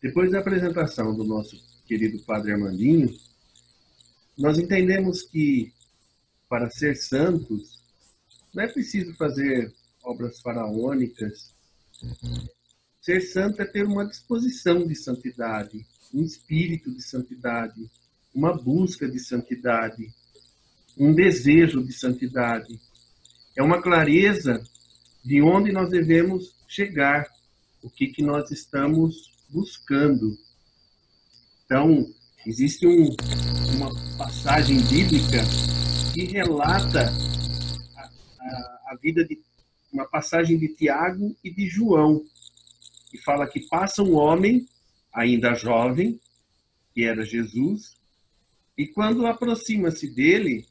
Depois da apresentação do nosso querido Padre Armandinho, nós entendemos que, para ser santos, não é preciso fazer obras faraônicas. Ser santo é ter uma disposição de santidade, um espírito de santidade, uma busca de santidade, um desejo de santidade. É uma clareza de onde nós devemos chegar, o que nós estamos buscando. Então, existe uma passagem bíblica que relata a vida de uma passagem de Tiago e de João, que fala que passa um homem, ainda jovem, que era Jesus, e quando aproxima-se dele,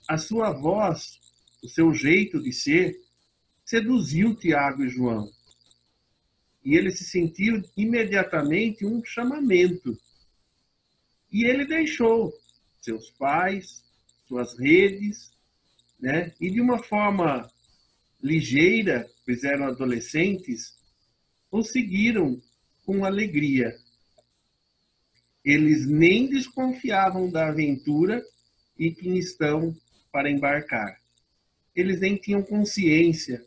a sua voz, o seu jeito de ser, seduziu Tiago e João. E ele se sentiu imediatamente um chamamento. E ele deixou seus pais, suas redes, né? E de uma forma ligeira, pois eram adolescentes, o seguiram com alegria. Eles nem desconfiavam da aventura em que estão para embarcar. Eles nem tinham consciência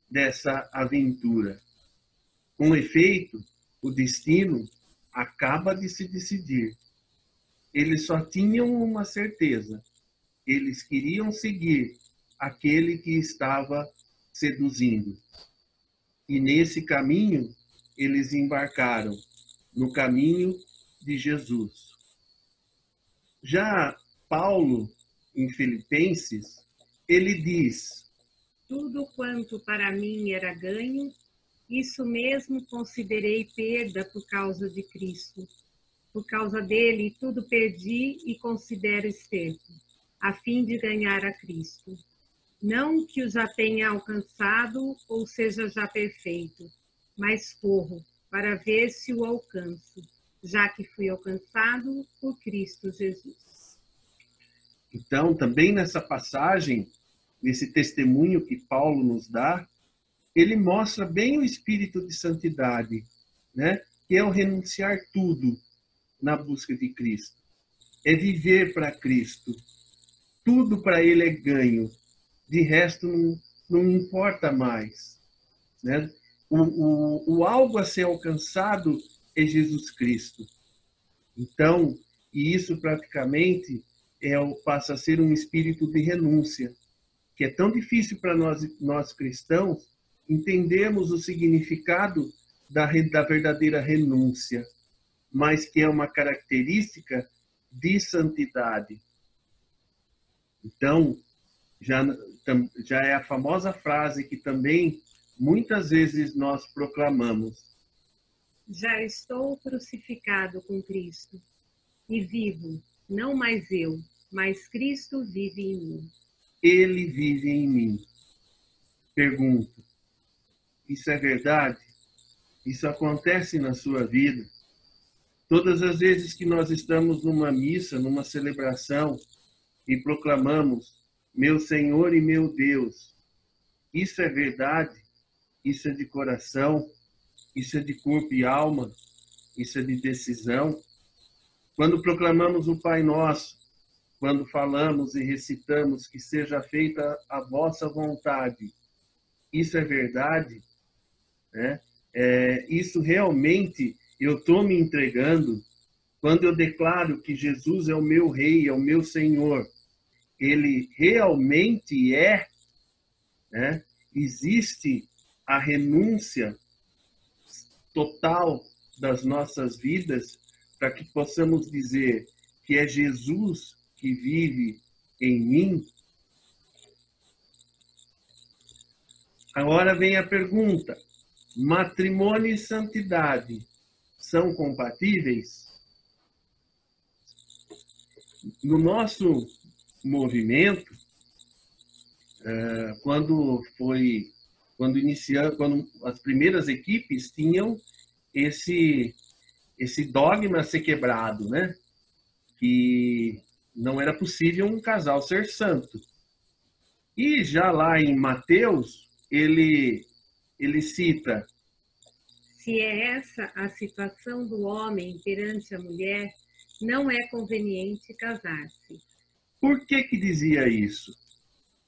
dessa aventura. Com efeito, o destino acaba de se decidir. Eles só tinham uma certeza. Eles queriam seguir aquele que estava seduzindo. E nesse caminho, eles embarcaram no caminho de Jesus. Já Paulo, em Filipenses, ele diz: tudo quanto para mim era ganho, isso mesmo considerei perda por causa de Cristo. Por causa dele, tudo perdi e considero esterco, a fim de ganhar a Cristo. Não que o já tenha alcançado ou seja já perfeito, mas corro para ver se o alcanço, já que fui alcançado por Cristo Jesus. Então, também nessa passagem, nesse testemunho que Paulo nos dá, ele mostra bem o espírito de santidade, né? Que é o renunciar tudo na busca de Cristo. É viver para Cristo. Tudo para ele é ganho. De resto, não importa mais, né? O algo a ser alcançado é Jesus Cristo. Então, e isso praticamente passa a ser um espírito de renúncia, que é tão difícil para nós cristãos entendermos o significado da verdadeira renúncia, mas que é uma característica de santidade. Então, já é a famosa frase que também muitas vezes nós proclamamos: já estou crucificado com Cristo e vivo, não mais eu, mas Cristo vive em mim. Ele vive em mim. Pergunto: isso é verdade? Isso acontece na sua vida? Todas as vezes que nós estamos numa missa, numa celebração, e proclamamos: meu Senhor e meu Deus, isso é verdade? Isso é de coração? Isso é de corpo e alma? Isso é de decisão? Quando proclamamos o Pai Nosso, quando falamos e recitamos que seja feita a vossa vontade, isso é verdade? Né? Isso realmente eu estou me entregando? Quando eu declaro que Jesus é o meu Rei, é o meu Senhor, ele realmente é, né? Existe a renúncia total das nossas vidas para que possamos dizer que é Jesus que vive em mim? Agora vem a pergunta: matrimônio e santidade são compatíveis? No nosso movimento, quando as primeiras equipes tinham esse dogma a ser quebrado, né? Que não era possível um casal ser santo. E já lá em Mateus, ele cita: Se é essa a situação do homem perante a mulher, não é conveniente casar-se. Por que que dizia isso?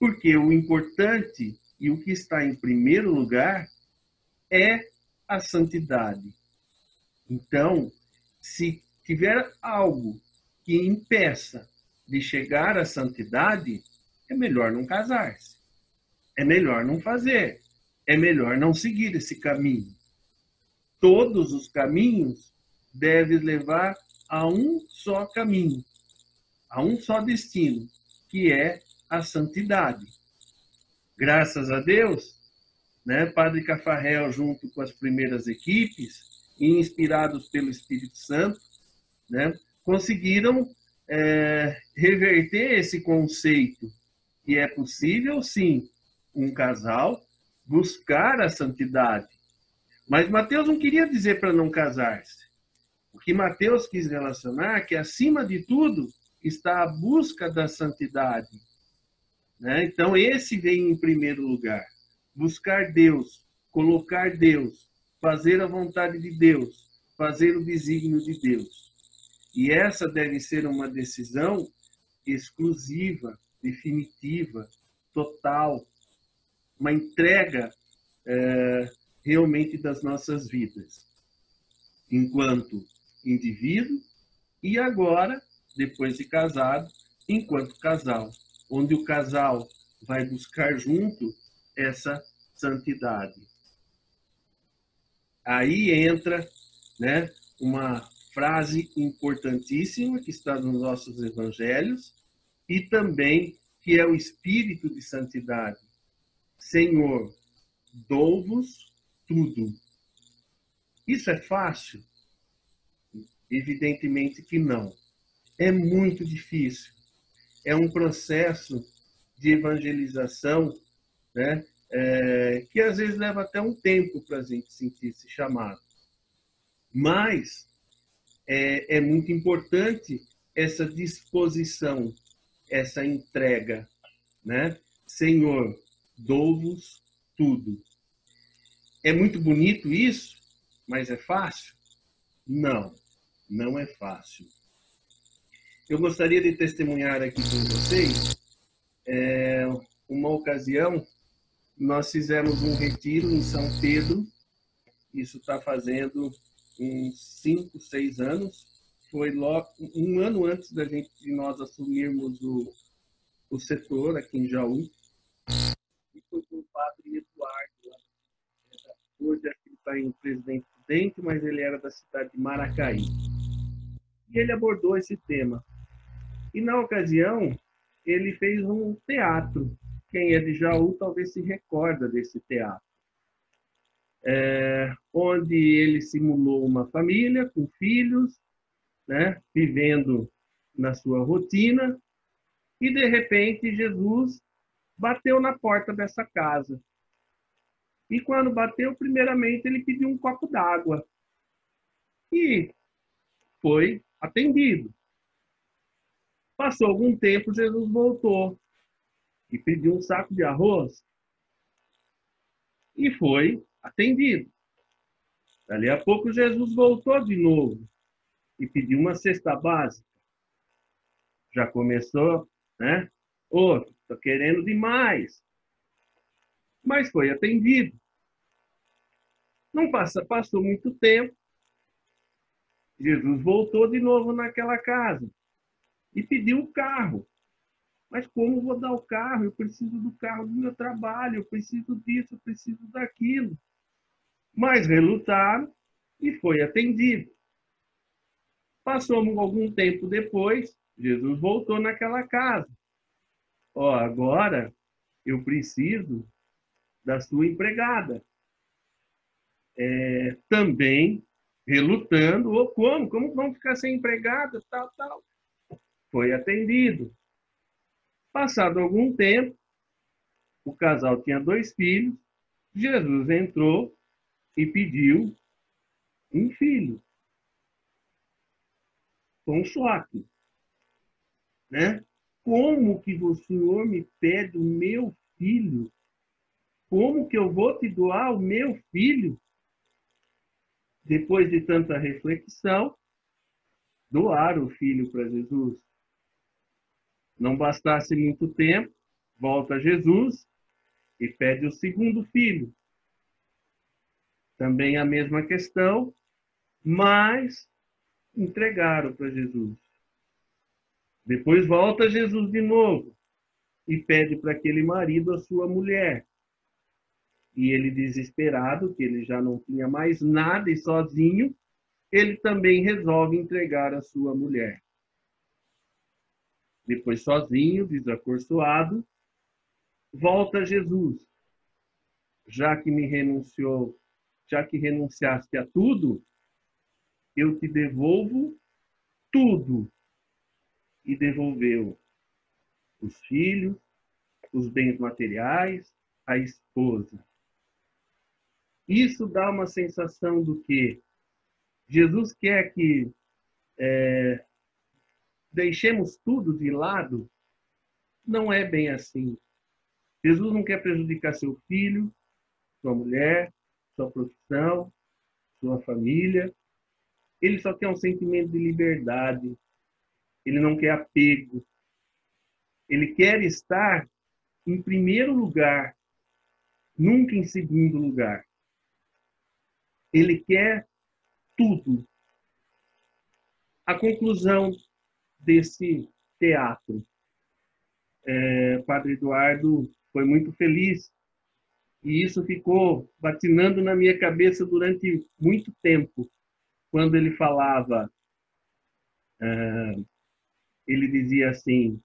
Porque o importante e o que está em primeiro lugar é a santidade. Então, se tiver algo que impeça de chegar à santidade, é melhor não casar-se. É melhor não fazer. É melhor não seguir esse caminho. Todos os caminhos devem levar a um só caminho, a um só destino, que é a santidade. Graças a Deus, né, Padre Cafarel, junto com as primeiras equipes, inspirados pelo Espírito Santo, né, conseguiram reverter esse conceito, que é possível, sim, um casal buscar a santidade. Mas Mateus não queria dizer para não casar-se. O que Mateus quis relacionar é que, acima de tudo, está a busca da santidade. Né? Então, esse vem em primeiro lugar. Buscar Deus, colocar Deus, fazer a vontade de Deus, fazer o desígnio de Deus. E essa deve ser uma decisão exclusiva, definitiva, total, uma entrega realmente das nossas vidas, enquanto indivíduo e agora, depois de casado, enquanto casal, onde o casal vai buscar junto essa santidade. Aí entra, né, uma frase importantíssima que está nos nossos evangelhos e também que é o espírito de santidade. Senhor, dou-vos tudo. Isso é fácil? Evidentemente que não. É muito difícil. É um processo de evangelização, né, que às vezes leva até um tempo para a gente sentir esse chamado. Mas é muito importante essa disposição, essa entrega, né? Senhor, dou-vos tudo. É muito bonito isso, mas é fácil? Não, não é fácil. Eu gostaria de testemunhar aqui com vocês uma ocasião. Nós fizemos um retiro em São Pedro, isso está fazendo uns 5, 6 anos, foi logo um ano antes de nós assumirmos o setor aqui em Jaú, e foi com o padre Eduardo, hoje acho que ele está em Presidente Prudente, mas ele era da cidade de Maracaí. E ele abordou esse tema. E na ocasião, ele fez um teatro. Quem é de Jaú talvez se recorda desse teatro. Onde ele simulou uma família com filhos, né, vivendo na sua rotina, e de repente Jesus bateu na porta dessa casa. E quando bateu, primeiramente ele pediu um copo d'água. E foi atendido. Passou algum tempo, Jesus voltou e pediu um saco de arroz e foi atendido. Dali a pouco, Jesus voltou de novo e pediu uma cesta básica. Já começou, né? Tô querendo demais. Mas foi atendido. Não passou muito tempo, Jesus voltou de novo naquela casa e pediu o carro. Mas como vou dar o carro? Eu preciso do carro do meu trabalho, eu preciso disso, eu preciso daquilo. Mas relutaram e foi atendido. Passou algum tempo depois, Jesus voltou naquela casa. Agora eu preciso da sua empregada. Também relutando, como vão ficar sem empregada, tal. Foi atendido. Passado algum tempo, o casal tinha 2 filhos, Jesus entrou e pediu um filho. Foi um choque, né? Como que o Senhor me pede o meu filho? Como que eu vou te doar o meu filho? depois de tanta reflexão, doar o filho para Jesus. Não bastasse muito tempo, volta Jesus e pede o segundo filho. Também a mesma questão, mas entregaram para Jesus. Depois volta Jesus de novo e pede para aquele marido a sua mulher. E ele, desesperado, que ele já não tinha mais nada e sozinho, ele também resolve entregar a sua mulher. Depois, sozinho, desacorçoado, volta Jesus. Já que me renunciou, já que renunciaste a tudo, eu te devolvo tudo. E devolveu os filhos, os bens materiais, a esposa. Isso dá uma sensação do que Jesus quer que deixemos tudo de lado. Não é bem assim. Jesus não quer prejudicar seu filho, sua mulher, sua profissão, sua família. Ele só quer um sentimento de liberdade. Ele não quer apego. Ele quer estar em primeiro lugar, nunca em segundo lugar. Ele quer tudo. A conclusão desse teatro. Padre Eduardo foi muito feliz e isso ficou batinando na minha cabeça durante muito tempo. Quando ele falava, ele dizia assim,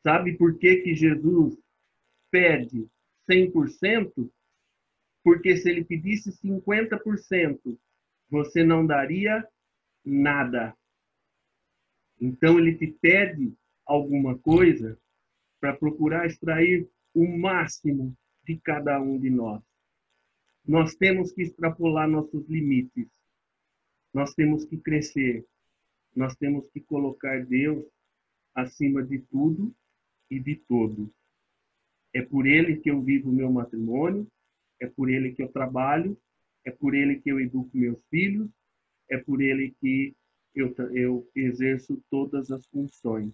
sabe por que que Jesus pede 100%? Porque se ele pedisse 50%, você não daria nada. Então ele te pede alguma coisa para procurar extrair o máximo de cada um de nós. Nós temos que extrapolar nossos limites. Nós temos que crescer. Nós temos que colocar Deus acima de tudo e de todos. É por Ele que eu vivo o meu matrimônio, é por Ele que eu trabalho, é por Ele que eu educo meus filhos, é por Ele que eu exerço todas as funções.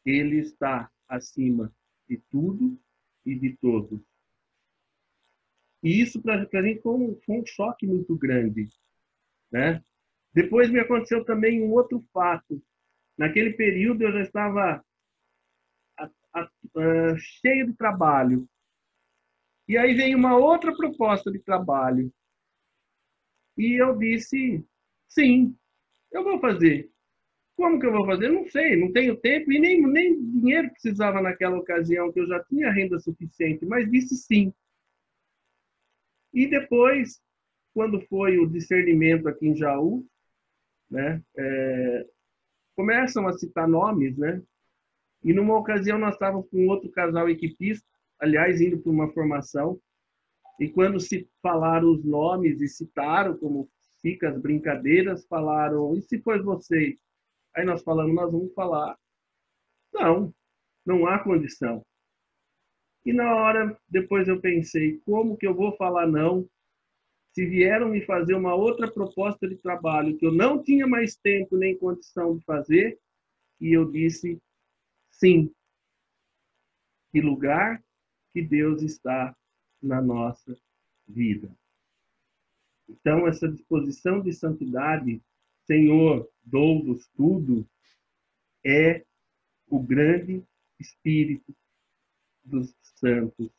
Ele está acima de tudo e de todos. E isso para a gente foi um choque muito grande, né? Depois me aconteceu também um outro fato. Naquele período eu já estava cheio de trabalho. E aí veio uma outra proposta de trabalho. E eu disse, sim, eu vou fazer. Como que eu vou fazer? Não sei, não tenho tempo e nem dinheiro precisava naquela ocasião, que eu já tinha renda suficiente, mas disse sim. E depois, quando foi o discernimento aqui em Jaú, né, começam a citar nomes, né? E numa ocasião nós estávamos com outro casal equipista, aliás, indo para uma formação, e quando se falaram os nomes e citaram como fica as brincadeiras, falaram, e se for vocês? Aí nós falamos, nós vamos falar. Não, não há condição. E na hora, depois eu pensei, como que eu vou falar não se vieram me fazer uma outra proposta de trabalho que eu não tinha mais tempo nem condição de fazer, e eu disse sim. Que lugar que Deus está na nossa vida. Então, essa disposição de santidade, Senhor, dou-vos tudo, é o grande espírito dos santos,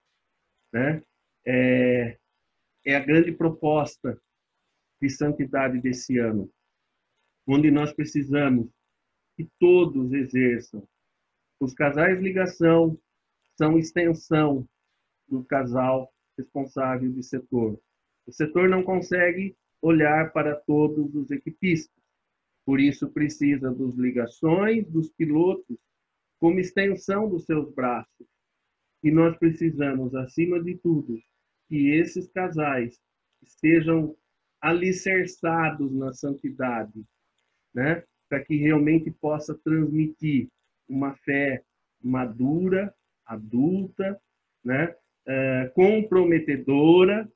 né? É a grande proposta de santidade desse ano, onde nós precisamos que todos exerçam. Os casais ligação são extensão do casal responsável de setor. O setor não consegue olhar para todos os equipistas, por isso precisa dos ligações, dos pilotos, como extensão dos seus braços. E nós precisamos, acima de tudo, que esses casais estejam alicerçados na santidade, né? Para que realmente possa transmitir uma fé madura, adulta, né? Comprometedora,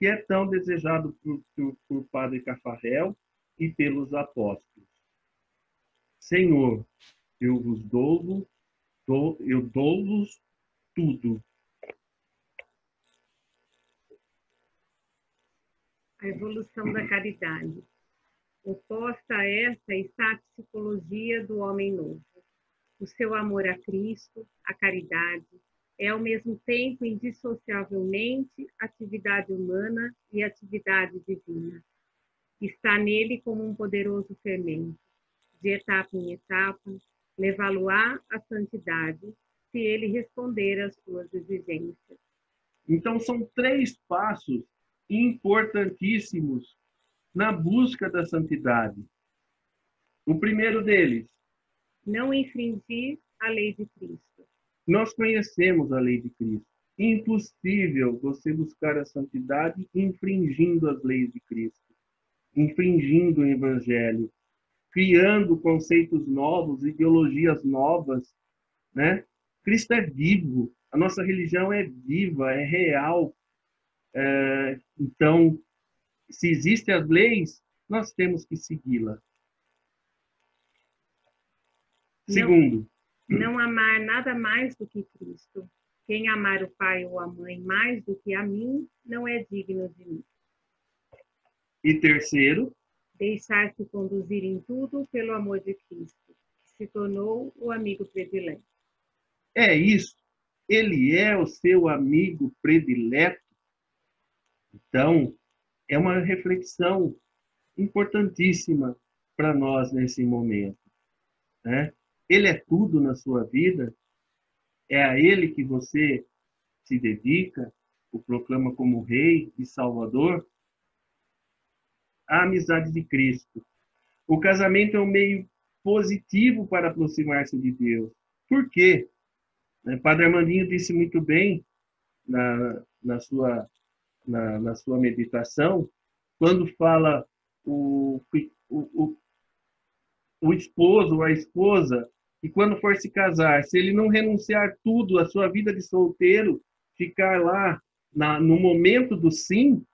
que é tão desejado por Padre Cafarel e pelos apóstolos. Senhor, eu vos dou-vos tudo. A evolução da caridade. Oposta a essa está a psicologia do homem novo. O seu amor a Cristo, a caridade, é ao mesmo tempo indissociavelmente atividade humana e atividade divina. Está nele como um poderoso fermento, de etapa em etapa, levá-lo-á à santidade, se ele responder às suas exigências. Então, são 3 passos importantíssimos na busca da santidade. O primeiro deles, não infringir a lei de Cristo. Nós conhecemos a lei de Cristo. Impossível você buscar a santidade infringindo as leis de Cristo, infringindo o Evangelho, criando conceitos novos, ideologias novas, né? Cristo é vivo, a nossa religião é viva, é real. Então, se existem as leis, nós temos que segui-las. Segundo, não amar nada mais do que Cristo. Quem amar o pai ou a mãe mais do que a mim, não é digno de mim. E terceiro, deixar-se conduzir em tudo pelo amor de Cristo, que se tornou o amigo predileto. É isso. Ele é o seu amigo predileto. Então, é uma reflexão importantíssima para nós nesse momento, né? Ele é tudo na sua vida, é a ele que você se dedica, o proclama como Rei e Salvador. A amizade de Cristo. O casamento é um meio positivo para aproximar-se de Deus. Por quê? Padre Armandinho disse muito bem na sua meditação, quando fala o esposo ou a esposa, e quando for se casar, se ele não renunciar tudo, a sua vida de solteiro, ficar lá no momento do sim,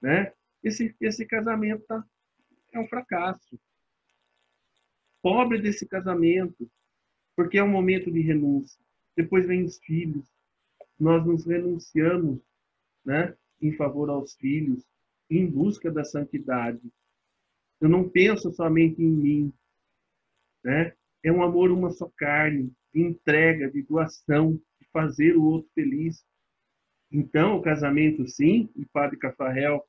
né? Esse casamento é um fracasso. Pobre desse casamento, porque é um momento de renúncia. Depois vem os filhos. Nós nos renunciamos, né, em favor aos filhos, em busca da santidade. Eu não penso somente em mim, né? É um amor uma só carne, de entrega, de doação, de fazer o outro feliz. Então, o casamento, sim, e Padre Cafarel,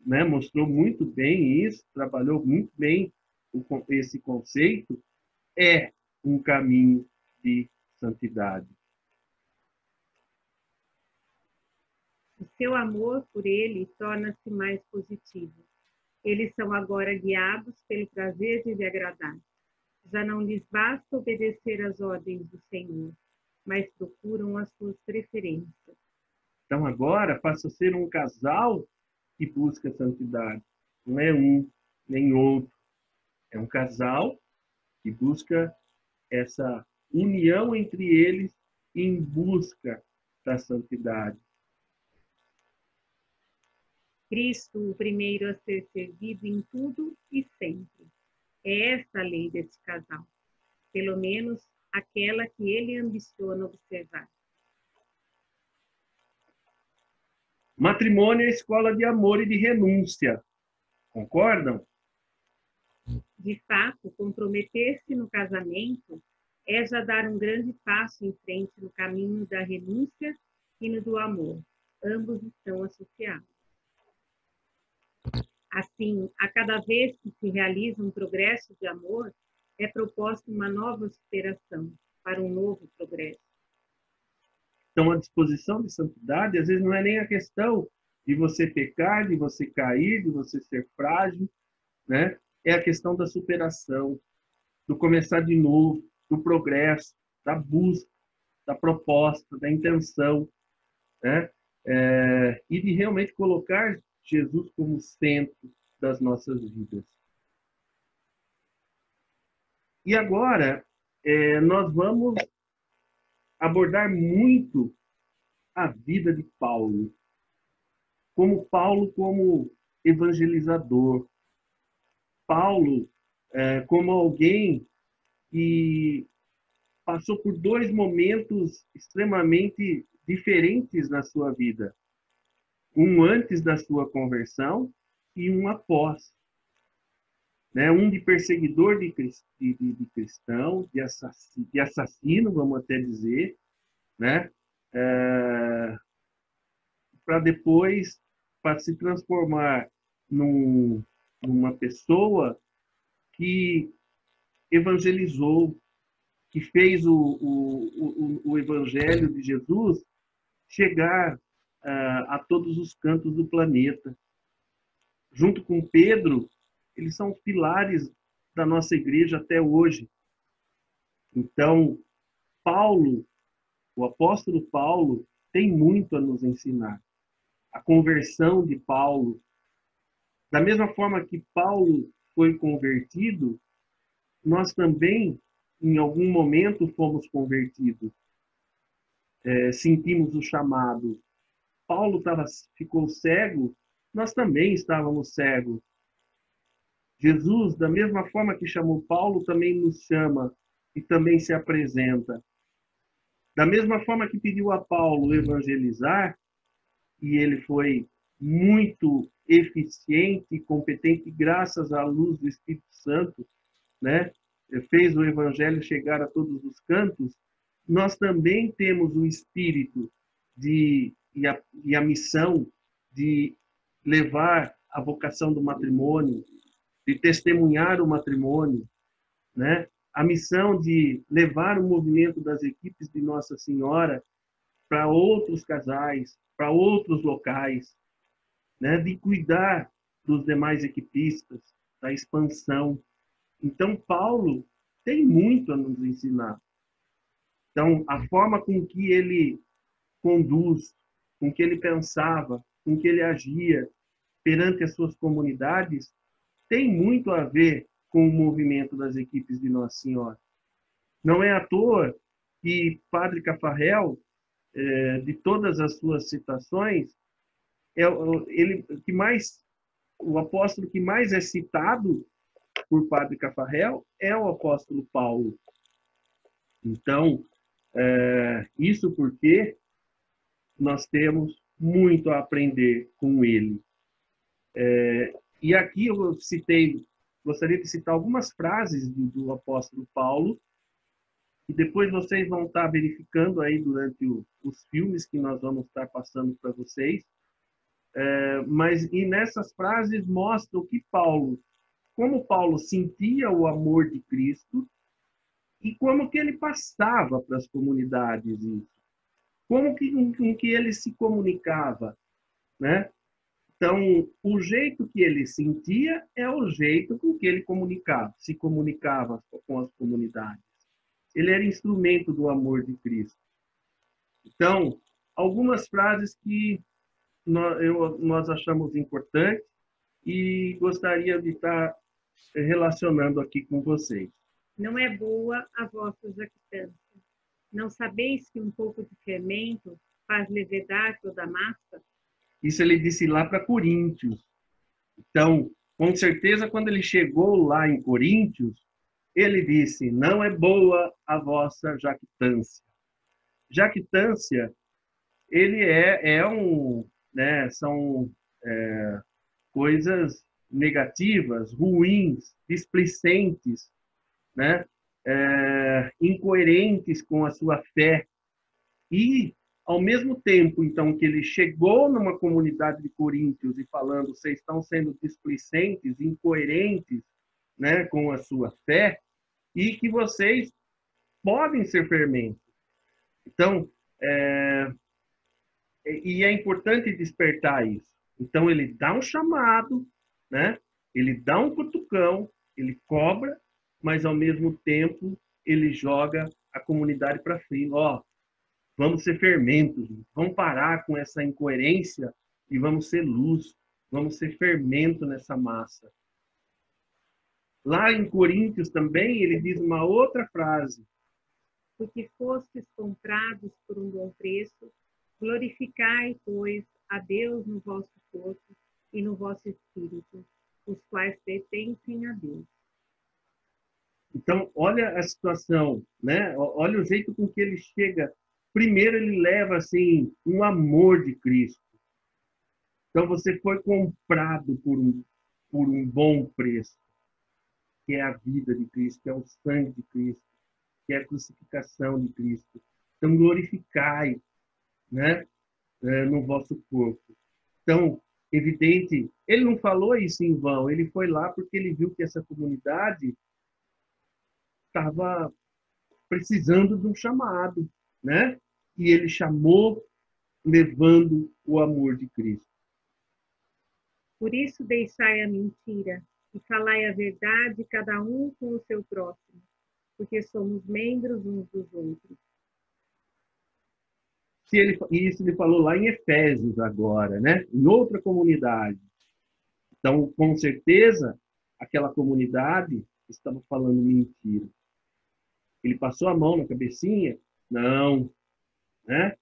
né, mostrou muito bem isso, trabalhou muito bem esse conceito, é um caminho de santidade. O seu amor por ele torna-se mais positivo. Eles são agora guiados pelo prazer de lhe agradar. Já não lhes basta obedecer às ordens do Senhor, mas procuram as suas preferências. Então agora passa a ser um casal que busca a santidade. Não é um nem outro. É um casal que busca essa união entre eles em busca da santidade. Cristo, o primeiro a ser servido em tudo e sempre. É esta a lei deste casal, pelo menos aquela que ele ambiciona observar. Matrimônio é escola de amor e de renúncia. Concordam? De fato, comprometer-se no casamento é já dar um grande passo em frente no caminho da renúncia e no do amor. Ambos estão associados. Assim, a cada vez que se realiza um progresso de amor, é proposta uma nova superação para um novo progresso. Então, a disposição de santidade, às vezes, não é nem a questão de você pecar, de você cair, de você ser frágil, né? É a questão da superação, do começar de novo, do progresso, da busca, da proposta, da intenção, né? E de realmente colocar Jesus como centro das nossas vidas. E agora, nós vamos abordar muito a vida de Paulo. como Paulo como evangelizador, Paulo como alguém que passou por dois momentos extremamente diferentes na sua vida. Um antes da sua conversão e um após. Né? Um de perseguidor de cristão, de assassino, vamos até dizer, né? Para depois, para se transformar numa pessoa que evangelizou, que fez o evangelho de Jesus chegar a todos os cantos do planeta. Junto com Pedro, eles são pilares da nossa igreja até hoje. Então, Paulo, o apóstolo Paulo, tem muito a nos ensinar. A conversão de Paulo, da mesma forma que Paulo foi convertido, nós também, em algum momento, fomos convertidos. Sentimos o chamado. Paulo ficou cego, nós também estávamos cegos. Jesus, da mesma forma que chamou Paulo, também nos chama e também se apresenta. Da mesma forma que pediu a Paulo evangelizar, e ele foi muito eficiente e competente, graças à luz do Espírito Santo, né? Fez o evangelho chegar a todos os cantos, nós também temos o espírito e a missão de levar a vocação do matrimônio, de testemunhar o matrimônio, né? A missão de levar o movimento das equipes de Nossa Senhora para outros casais, para outros locais, né? De cuidar dos demais equipistas, da expansão. Então, Paulo tem muito a nos ensinar. Então, a forma com que ele conduz, com que ele pensava, com que ele agia perante as suas comunidades, tem muito a ver com o movimento das equipes de Nossa Senhora. Não é à toa que Padre Cafarel, de todas as suas citações, o apóstolo que mais é citado por Padre Cafarel é o apóstolo Paulo. Então, isso porque nós temos muito a aprender com ele. E aqui eu gostaria de citar algumas frases do apóstolo Paulo, e depois vocês vão estar verificando aí durante os filmes que nós vamos estar passando para vocês. E nessas frases mostram que como Paulo sentia o amor de Cristo e como que ele passava para as comunidades isso. Com que ele se comunicava, né? Então, o jeito que ele sentia é o jeito com que ele se comunicava com as comunidades. Ele era instrumento do amor de Cristo. Então, algumas frases que nós achamos importantes e gostaria de estar relacionando aqui com vocês. Não é boa a vossa jactância. Não sabeis que um pouco de fermento faz levedar toda a massa? Isso ele disse lá para Coríntios. Então, com certeza, quando ele chegou lá em Coríntios, ele disse, não é boa a vossa jactância. Jactância, ele são coisas negativas, ruins, displicentes, né? Incoerentes com a sua fé. E, ao mesmo tempo, então, que ele chegou numa comunidade de Coríntios e falando, vocês estão sendo displicentes, incoerentes, né, com a sua fé, e que vocês podem ser fermentos. Então, e é importante despertar isso. Então, ele dá um chamado, né? Ele dá um cutucão, ele cobra, mas, ao mesmo tempo, ele joga a comunidade para frente. Vamos ser fermentos, vamos parar com essa incoerência e vamos ser luz, vamos ser fermento nessa massa. Lá em Coríntios também, ele diz uma outra frase. Porque fostes comprados por um bom preço, Glorificai, pois, a Deus no vosso corpo e no vosso espírito, os quais pertencem a Deus. Então, olha a situação, né? Olha o jeito com que ele chega. Primeiro, ele leva assim um amor de Cristo. Então, você foi comprado por um bom preço, que é a vida de Cristo, que é o sangue de Cristo, que é a crucificação de Cristo. Então, glorificai, né? No vosso corpo. Então, evidente, ele não falou isso em vão, ele foi lá porque ele viu que essa comunidade estava precisando de um chamado, né? E ele chamou levando o amor de Cristo. Por isso deixai a mentira e falai a verdade, cada um com o seu próximo, porque somos membros uns dos outros. Isso ele falou lá em Efésios agora, né? Em outra comunidade. Então, com certeza, aquela comunidade estava falando mentira. Ele passou a mão na cabecinha? Não, né?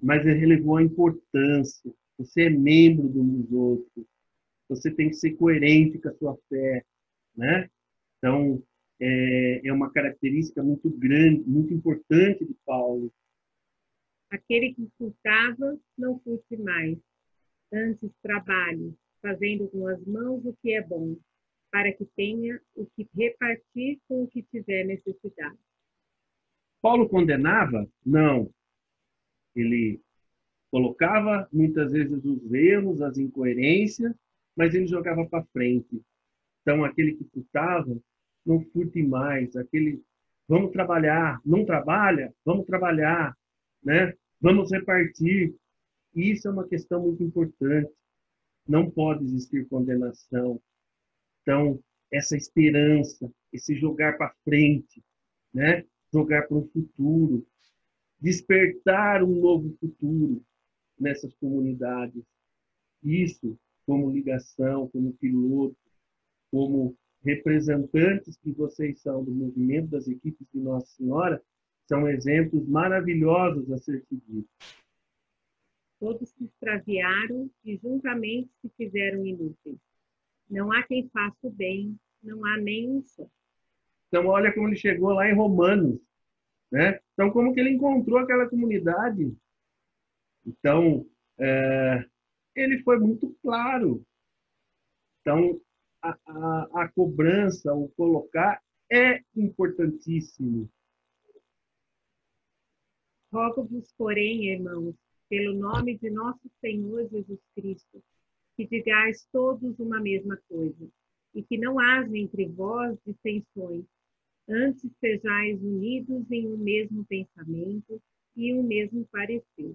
Mas ele relevou a importância. Você é membro de um dos outros. Você tem que ser coerente com a sua fé, né? Então, é uma característica muito grande, muito importante de Paulo. Aquele que furtava, não furte mais. Antes trabalhe, fazendo com as mãos o que é bom, para que tenha o que repartir com o que tiver necessidade. Paulo condenava? Não. Ele colocava muitas vezes os erros, as incoerências, mas ele jogava para frente. Então, aquele que furtava, não furte mais. Aquele, vamos trabalhar. Não trabalha? Vamos trabalhar. Né? Vamos repartir. Isso é uma questão muito importante. Não pode existir condenação. Então, essa esperança, esse jogar para frente, né? Jogar para o futuro, despertar um novo futuro nessas comunidades. Isso, como ligação, como piloto, como representantes que vocês são do movimento das equipes de Nossa Senhora, são exemplos maravilhosos a ser seguidos. Todos se extraviaram e juntamente se fizeram inúteis. Não há quem faça o bem, não há nem um só. Então, olha como ele chegou lá em Romanos, né? Então, como que ele encontrou aquela comunidade? Então, ele foi muito claro. Então, a cobrança, o colocar, é importantíssimo. Rogo-vos, porém, irmãos, pelo nome de nosso Senhor Jesus Cristo, que digais todos uma mesma coisa, e que não haja entre vós dissensões, antes sejais unidos em um mesmo pensamento e um mesmo parecer.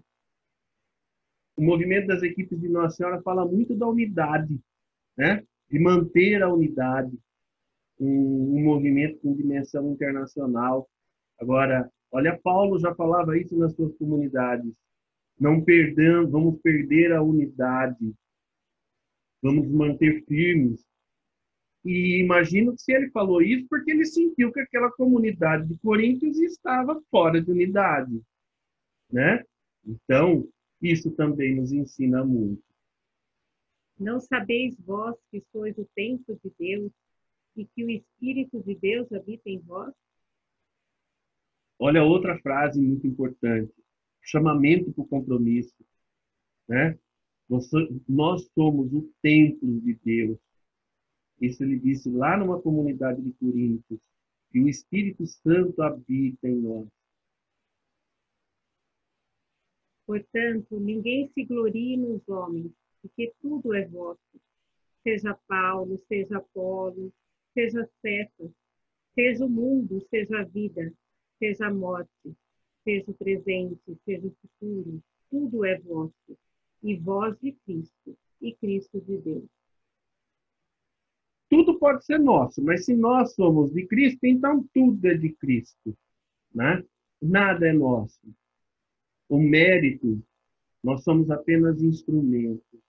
O movimento das equipes de Nossa Senhora fala muito da unidade, né? De manter a unidade, um movimento com dimensão internacional. Agora, olha, Paulo já falava isso nas suas comunidades. Não perdamos, vamos perder a unidade, vamos manter firmes. E imagino que se ele falou isso, porque ele sentiu que aquela comunidade de Coríntios estava fora de unidade, né? Então, isso também nos ensina muito. Não sabeis vós que sois o templo de Deus e que o Espírito de Deus habita em vós? Olha outra frase muito importante. Chamamento para o compromisso, né? Nós somos o templo de Deus. Isso ele disse lá numa comunidade de Coríntios. E o Espírito Santo habita em nós. Portanto, ninguém se glorie nos homens, porque tudo é vosso. Seja Paulo, seja Apolo, seja Cefas, seja o mundo, seja a vida, seja a morte, seja o presente, seja o futuro. Tudo é vosso, e vós de Cristo, e Cristo de Deus. Tudo pode ser nosso, mas se nós somos de Cristo, então tudo é de Cristo, né? Nada é nosso. O mérito, nós somos apenas instrumentos.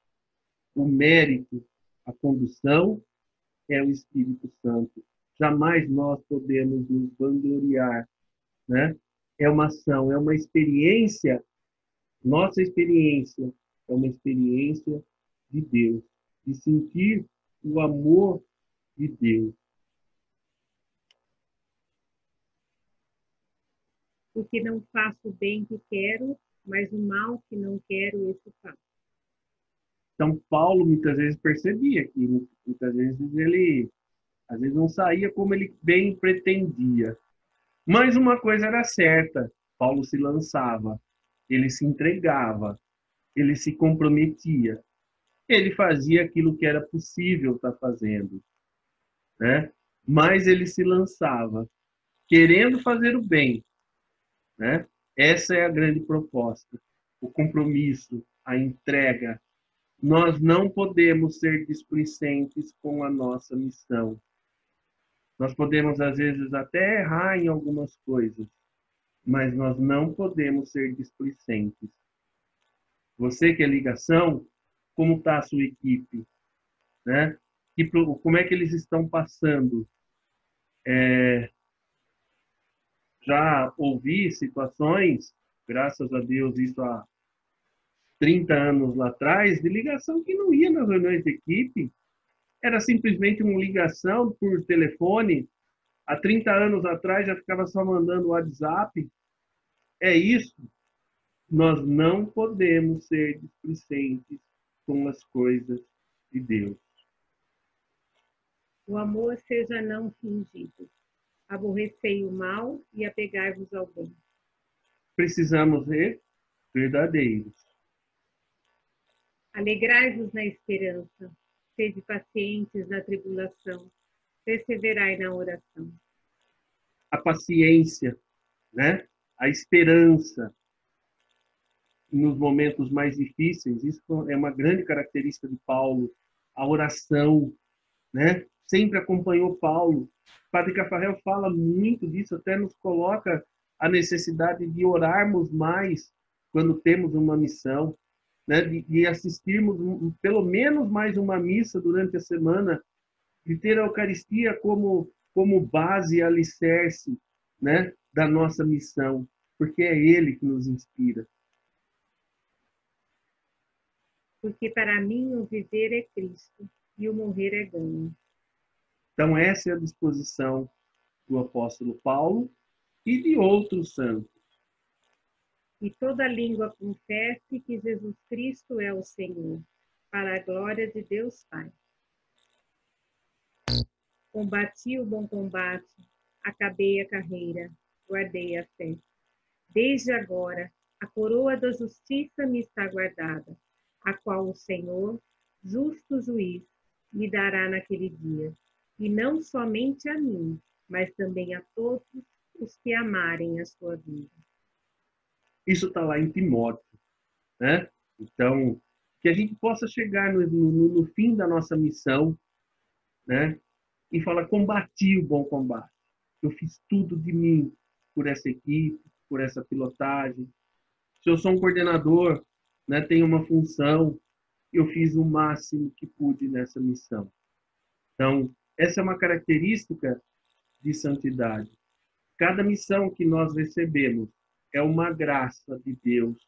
O mérito, a condução, é o Espírito Santo. Jamais nós podemos nos vangloriar, né? É uma ação, é uma experiência Nossa experiência é uma experiência de Deus, de sentir o amor de Deus. Porque não faço o bem que quero, mas o mal que não quero, esse faço. Então, Paulo muitas vezes percebia que muitas vezes ele às vezes não saía como ele bem pretendia. Mas uma coisa era certa, Paulo se lançava, ele se entregava, ele se comprometia, ele fazia aquilo que era possível estar fazendo, né? Mas ele se lançava, querendo fazer o bem, né? Essa é a grande proposta, o compromisso, a entrega. Nós não podemos ser displicentes com a nossa missão. Nós podemos, às vezes, até errar em algumas coisas, mas nós não podemos ser displicentes. Você que é ligação, como está a sua equipe? Né? Como é que eles estão passando? Já ouvi situações, graças a Deus, isso há 30 anos lá atrás, de ligação que não ia nas reuniões de equipe, era simplesmente uma ligação por telefone. Há 30 anos atrás já ficava só mandando WhatsApp. É isso. Nós não podemos ser displicentes com as coisas de Deus. O amor seja não fingido. Aborrecei o mal e apegai-vos ao bem. Precisamos ser verdadeiros. Alegrai-vos na esperança. Sede pacientes na tribulação. Perseverai na oração. A paciência, né? A esperança nos momentos mais difíceis, isso é uma grande característica de Paulo. A oração, né? Sempre acompanhou Paulo. Padre Cafarel fala muito disso, até nos coloca a necessidade de orarmos mais quando temos uma missão, né? De assistirmos pelo menos mais uma missa durante a semana, de ter a Eucaristia como base e alicerce, né? Da nossa missão, porque é Ele que nos inspira. Porque para mim o viver é Cristo e o morrer é ganho. Então, essa é a disposição do apóstolo Paulo e de outros santos. E toda língua confesse que Jesus Cristo é o Senhor, para a glória de Deus Pai. Combati o bom combate, acabei a carreira, guardei a fé. Desde agora, a coroa da justiça me está guardada, a qual o Senhor, justo juiz, me dará naquele dia, e não somente a mim, mas também a todos os que amarem a sua vida. Isso está lá em Timóteo, né? Então, que a gente possa chegar no fim da nossa missão, né? E falar, combati o bom combate. Eu fiz tudo de mim por essa equipe, por essa pilotagem. Se eu sou um coordenador, né, tenho uma função, eu fiz o máximo que pude nessa missão. Então, essa é uma característica de santidade. Cada missão que nós recebemos é uma graça de Deus,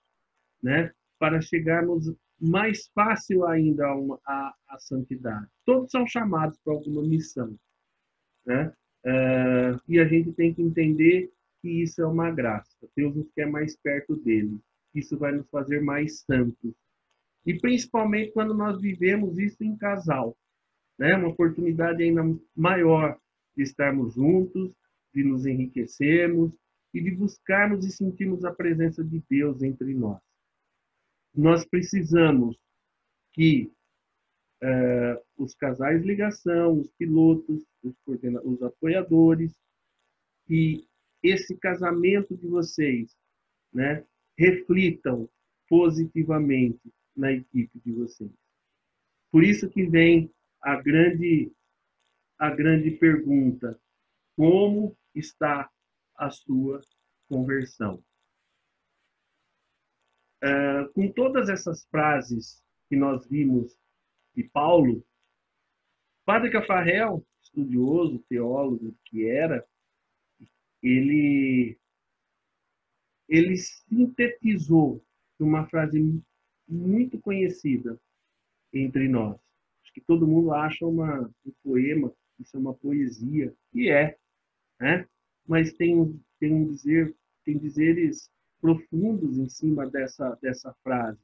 né, para chegarmos mais fácil ainda à santidade. Todos são chamados para alguma missão, né? E a gente tem que entender que isso é uma graça. Deus nos quer mais perto dele. Isso vai nos fazer mais santos. E principalmente quando nós vivemos isso em casal, né? Uma oportunidade ainda maior de estarmos juntos, de nos enriquecermos e de buscarmos e sentirmos a presença de Deus entre nós. Nós precisamos que os casais de ligação, os pilotos, os apoiadores, que esse casamento de vocês, né, reflitam positivamente na equipe de vocês. Por isso que vem a grande pergunta: como está a sua conversão? Com todas essas frases que nós vimos de Paulo, Padre Cafarel, estudioso, teólogo que era, ele sintetizou numa frase muito conhecida entre nós. Acho que todo mundo acha um poema, isso é uma poesia, e é, né? Mas tem dizeres profundos em cima dessa frase,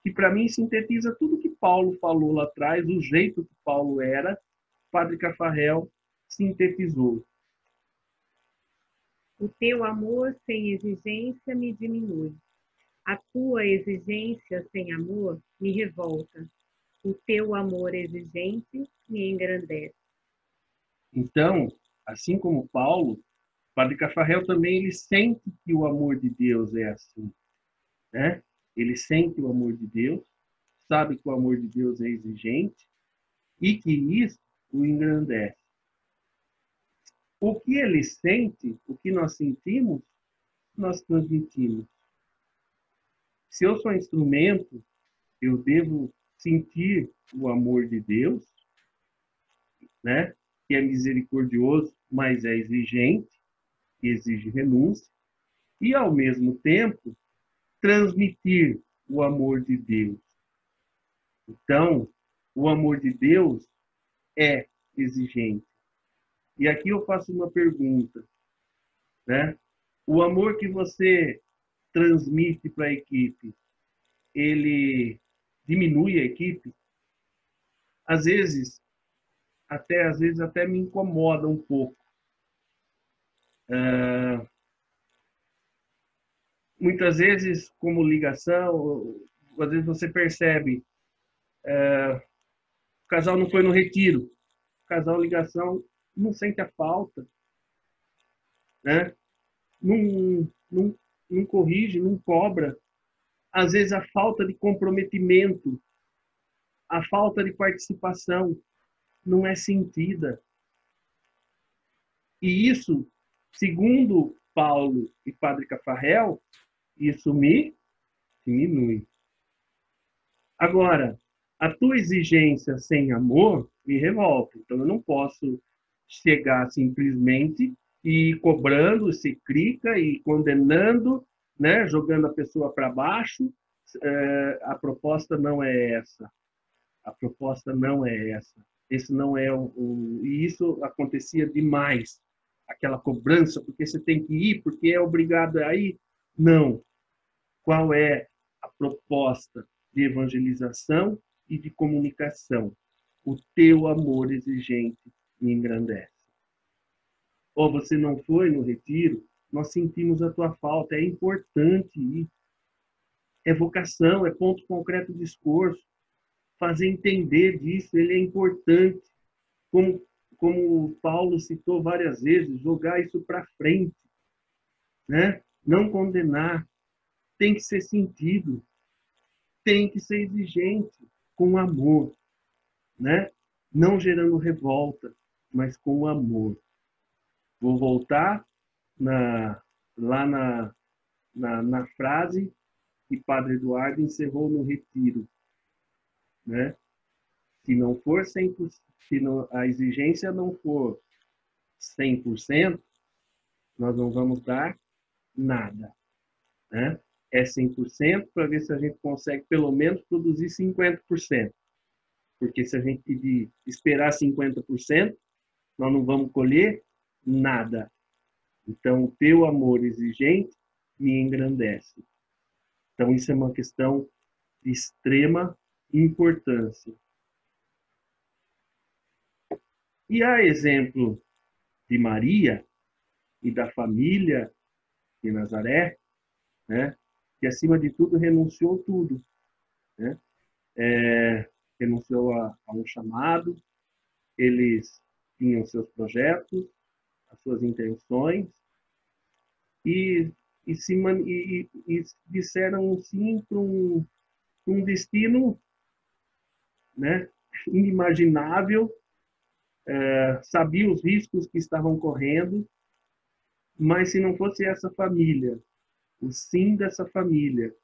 que para mim sintetiza tudo que Paulo falou lá atrás, o jeito que Paulo era, Padre Cafarel sintetizou. O teu amor sem exigência me diminui. A tua exigência sem amor me revolta. O teu amor exigente me engrandece. Então, assim como Paulo, Padre Cafarel também ele sente que o amor de Deus é assim, né? Ele sente o amor de Deus, sabe que o amor de Deus é exigente e que isso o engrandece. O que ele sente, o que nós sentimos, nós transmitimos. Se eu sou instrumento, eu devo sentir o amor de Deus, né? Que é misericordioso, mas é exigente, que exige renúncia, e ao mesmo tempo transmitir o amor de Deus. Então, o amor de Deus é exigente. E aqui eu faço uma pergunta, né? O amor que você transmite para a equipe, ele diminui a equipe? Às vezes até me incomoda um pouco. Muitas vezes, como ligação, às vezes você percebe, o casal não foi no retiro, o casal ligação não sente a falta, né? Não corrige, não cobra. Às vezes a falta de comprometimento, a falta de participação não é sentida. E isso, segundo Paulo e Padre Cafarel, isso me diminui. Agora, a tua exigência sem amor me revolta. Então, eu não posso chegar simplesmente e cobrando, se crica e condenando, né, jogando a pessoa para baixo. A proposta não é essa. A proposta não é essa. Esse não é e isso acontecia demais. Aquela cobrança, porque você tem que ir, porque é obrigado a ir. Não. Qual é a proposta de evangelização e de comunicação? O teu amor exigente me engrandece. Ou você não foi no retiro, nós sentimos a tua falta, é importante ir. É vocação, é ponto concreto de esforço. Fazer entender disso, ele é importante. Como Paulo citou várias vezes, jogar isso para frente, né? Não condenar, tem que ser sentido, tem que ser exigente, com amor, né? Não gerando revolta, mas com amor. Vou voltar lá na frase que Padre Eduardo encerrou no retiro, né? Se não for 100%, se não, a exigência não for 100%, nós não vamos dar nada, né? É 100% para ver se a gente consegue pelo menos produzir 50%. Porque se a gente pedir, esperar 50%, nós não vamos colher nada. Então, o teu amor exigente me engrandece. Então, isso é uma questão de extrema importância. E a exemplo de Maria e da família de Nazaré, né, que acima de tudo renunciou tudo, né? Renunciou a um chamado, eles tinham seus projetos, as suas intenções, e disseram sim para um destino, né, inimaginável, sabia os riscos que estavam correndo, mas se não fosse essa família, o sim dessa família,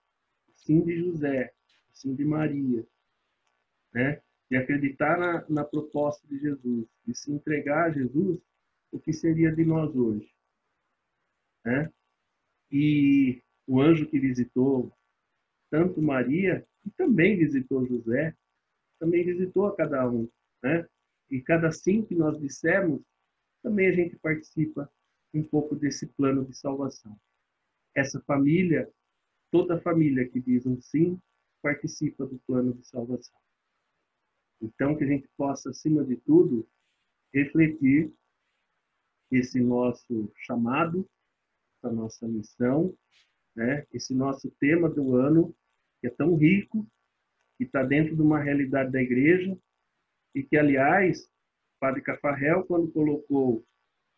o sim de José, o sim de Maria, né, de acreditar na proposta de Jesus, de se entregar a Jesus, o que seria de nós hoje, né? E o anjo que visitou tanto Maria, e também visitou José, também visitou a cada um, né? E cada sim que nós dissermos, também a gente participa um pouco desse plano de salvação. Essa família, toda família que diz um sim, participa do plano de salvação. Então, que a gente possa, acima de tudo, refletir esse nosso chamado, essa nossa missão, né? Esse nosso tema do ano, que é tão rico, que está dentro de uma realidade da igreja, e que, aliás, o Padre Cafarel, quando colocou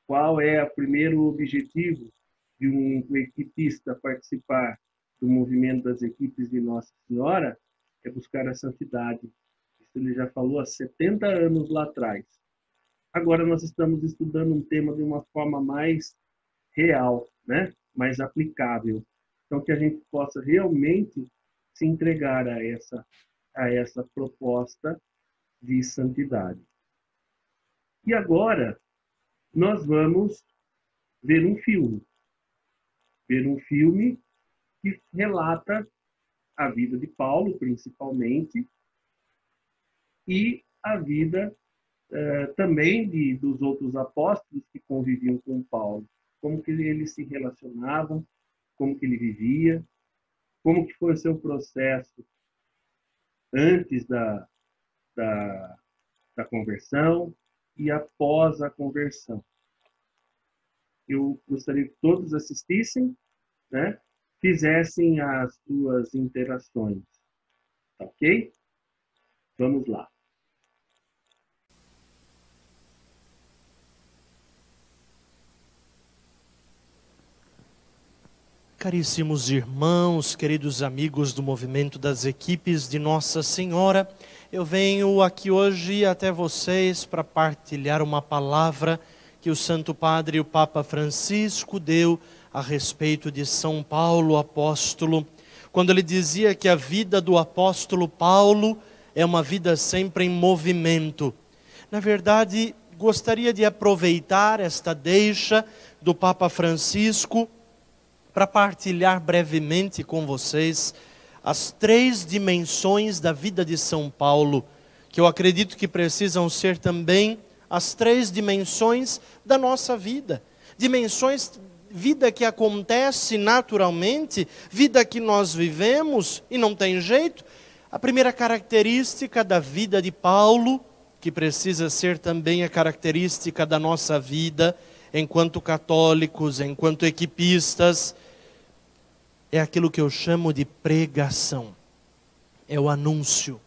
qual é o primeiro objetivo de um equipista participar do movimento das equipes de Nossa Senhora, é buscar a santidade. Isso ele já falou há 70 anos lá atrás. Agora nós estamos estudando um tema de uma forma mais real, né? Mais aplicável. Então, que a gente possa realmente se entregar a essa proposta de santidade. E agora, nós vamos ver um filme. Ver um filme que relata a vida de Paulo, principalmente, e a vida também dos outros apóstolos que conviviam com Paulo. Como que eles se relacionavam, como que ele vivia, como que foi o seu processo antes da conversão e após a conversão. Eu gostaria que todos assistissem, né? Fizessem as suas interações. Tá ok? Vamos lá. Caríssimos irmãos, queridos amigos do movimento das equipes de Nossa Senhora, eu venho aqui hoje até vocês para partilhar uma palavra que o Santo Padre, o Papa Francisco, deu a respeito de São Paulo, apóstolo, quando ele dizia que a vida do apóstolo Paulo é uma vida sempre em movimento. Na verdade, gostaria de aproveitar esta deixa do Papa Francisco para partilhar brevemente com vocês as 3 dimensões da vida de São Paulo, que eu acredito que precisam ser também as 3 dimensões da nossa vida. Dimensões, vida que acontece naturalmente, vida que nós vivemos e não tem jeito. A primeira característica da vida de Paulo, que precisa ser também a característica da nossa vida, enquanto católicos, enquanto equipistas, é aquilo que eu chamo de pregação. É o anúncio.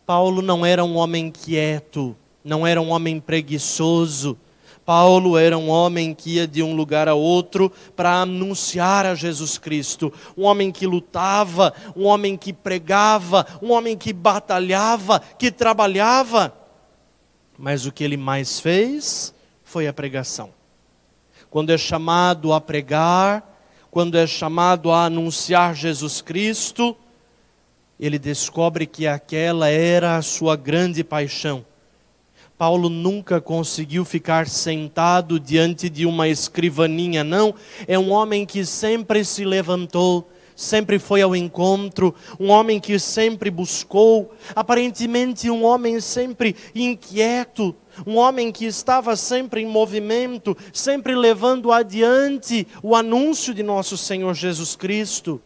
Paulo não era um homem quieto, não era um homem preguiçoso. Paulo era um homem que ia de um lugar a outro para anunciar a Jesus Cristo. Um homem que lutava, um homem que pregava, um homem que batalhava, que trabalhava. Mas o que ele mais fez foi a pregação. Quando é chamado a pregar, quando é chamado a anunciar Jesus Cristo, ele descobre que aquela era a sua grande paixão. Paulo nunca conseguiu ficar sentado diante de uma escrivaninha, não. É um homem que sempre se levantou, sempre foi ao encontro, um homem que sempre buscou, aparentemente um homem sempre inquieto, um homem que estava sempre em movimento, sempre levando adiante o anúncio de nosso Senhor Jesus Cristo.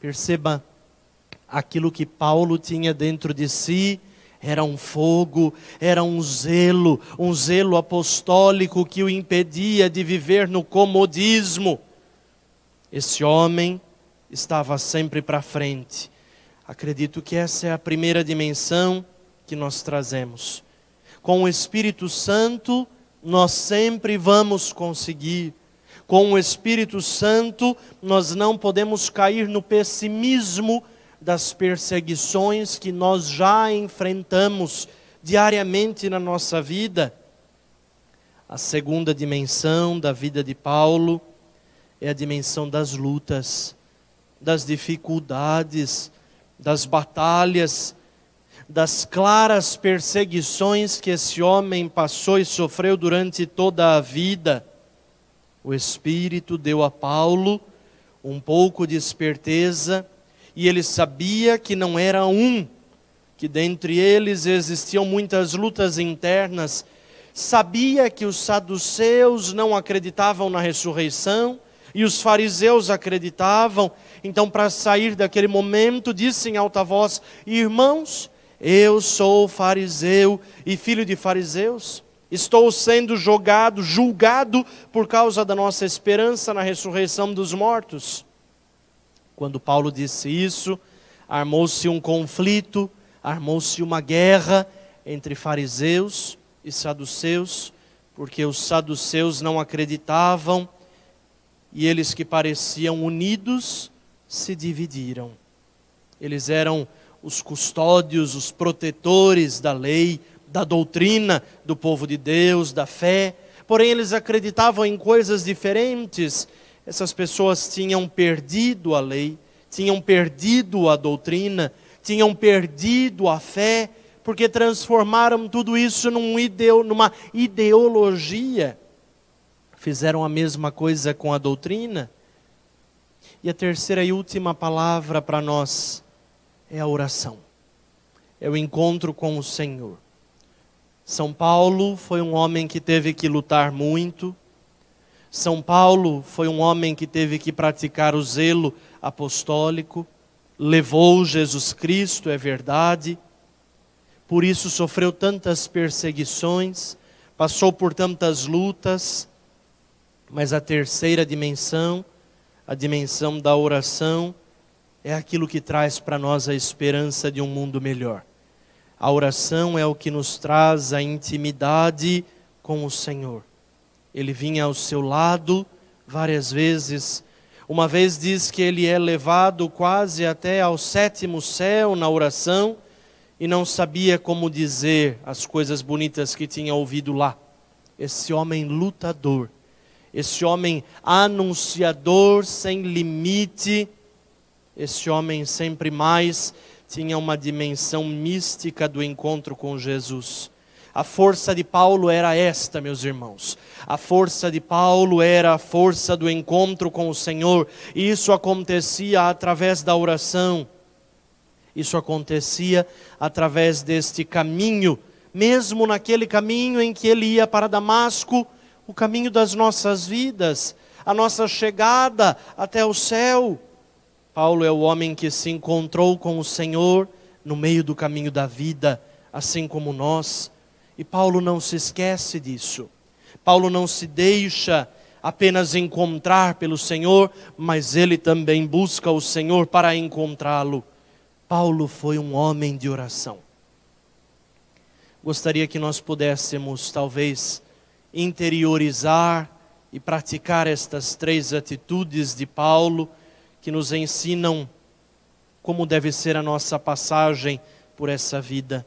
Perceba, aquilo que Paulo tinha dentro de si era um fogo, era um zelo apostólico que o impedia de viver no comodismo. Esse homem estava sempre para frente. Acredito que essa é a primeira dimensão que nós trazemos. Com o Espírito Santo, nós sempre vamos conseguir. Com o Espírito Santo, nós não podemos cair no pessimismo das perseguições que nós já enfrentamos diariamente na nossa vida. A segunda dimensão da vida de Paulo é a dimensão das lutas, das dificuldades, das batalhas, das claras perseguições que esse homem passou e sofreu durante toda a vida. O Espírito deu a Paulo um pouco de esperteza, e ele sabia que não era um, que dentre eles existiam muitas lutas internas. Sabia que os saduceus não acreditavam na ressurreição e os fariseus acreditavam. Então, para sair daquele momento, disse em alta voz: irmãos, eu sou fariseu e filho de fariseus. Estou sendo julgado por causa da nossa esperança na ressurreição dos mortos. Quando Paulo disse isso, armou-se um conflito, armou-se uma guerra entre fariseus e saduceus, porque os saduceus não acreditavam e eles que pareciam unidos se dividiram. Eles eram os custódios, os protetores da lei, da doutrina do povo de Deus, da fé, porém eles acreditavam em coisas diferentes. Essas pessoas tinham perdido a lei, tinham perdido a doutrina, tinham perdido a fé, porque transformaram tudo isso numa ideologia. Fizeram a mesma coisa com a doutrina. E a terceira e última palavra para nós é a oração. É o encontro com o Senhor. São Paulo foi um homem que teve que lutar muito. São Paulo foi um homem que teve que praticar o zelo apostólico. Levou Jesus Cristo, é verdade. Por isso sofreu tantas perseguições, passou por tantas lutas. Mas a terceira dimensão, a dimensão da oração, é aquilo que traz para nós a esperança de um mundo melhor. A oração é o que nos traz a intimidade com o Senhor. Ele vinha ao seu lado várias vezes. Uma vez diz que ele é levado quase até ao 7º céu na oração e não sabia como dizer as coisas bonitas que tinha ouvido lá. Esse homem lutador, esse homem anunciador sem limite, esse homem sempre mais tinha uma dimensão mística do encontro com Jesus. A força de Paulo era esta, meus irmãos. A força de Paulo era a força do encontro com o Senhor. E isso acontecia através da oração. Isso acontecia através deste caminho, mesmo naquele caminho em que ele ia para Damasco, o caminho das nossas vidas, a nossa chegada até o céu. Paulo é o homem que se encontrou com o Senhor no meio do caminho da vida, assim como nós. E Paulo não se esquece disso. Paulo não se deixa apenas encontrar pelo Senhor, mas ele também busca o Senhor para encontrá-lo. Paulo foi um homem de oração. Gostaria que nós pudéssemos, talvez, interiorizar e praticar estas 3 atitudes de Paulo, que nos ensinam como deve ser a nossa passagem por essa vida.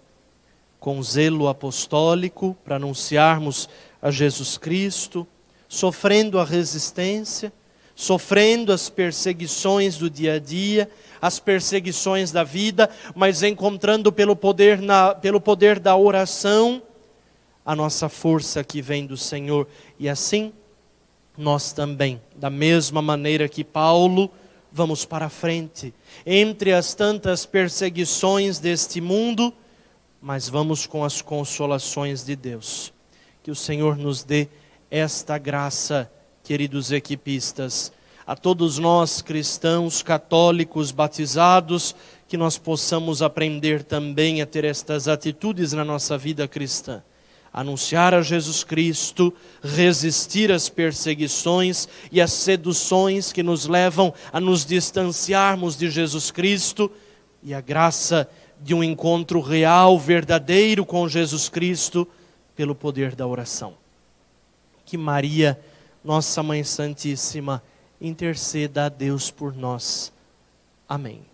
Com zelo apostólico, para anunciarmos a Jesus Cristo, sofrendo a resistência, sofrendo as perseguições do dia a dia, as perseguições da vida, mas encontrando pelo poder da oração, a nossa força que vem do Senhor. E assim, nós também, da mesma maneira que Paulo, vamos para a frente, entre as tantas perseguições deste mundo, mas vamos com as consolações de Deus. Que o Senhor nos dê esta graça, queridos equipistas, a todos nós cristãos, católicos, batizados, que nós possamos aprender também a ter estas atitudes na nossa vida cristã. Anunciar a Jesus Cristo, resistir às perseguições e às seduções que nos levam a nos distanciarmos de Jesus Cristo, e a graça de um encontro real, verdadeiro com Jesus Cristo, pelo poder da oração. Que Maria, nossa Mãe Santíssima, interceda a Deus por nós. Amém.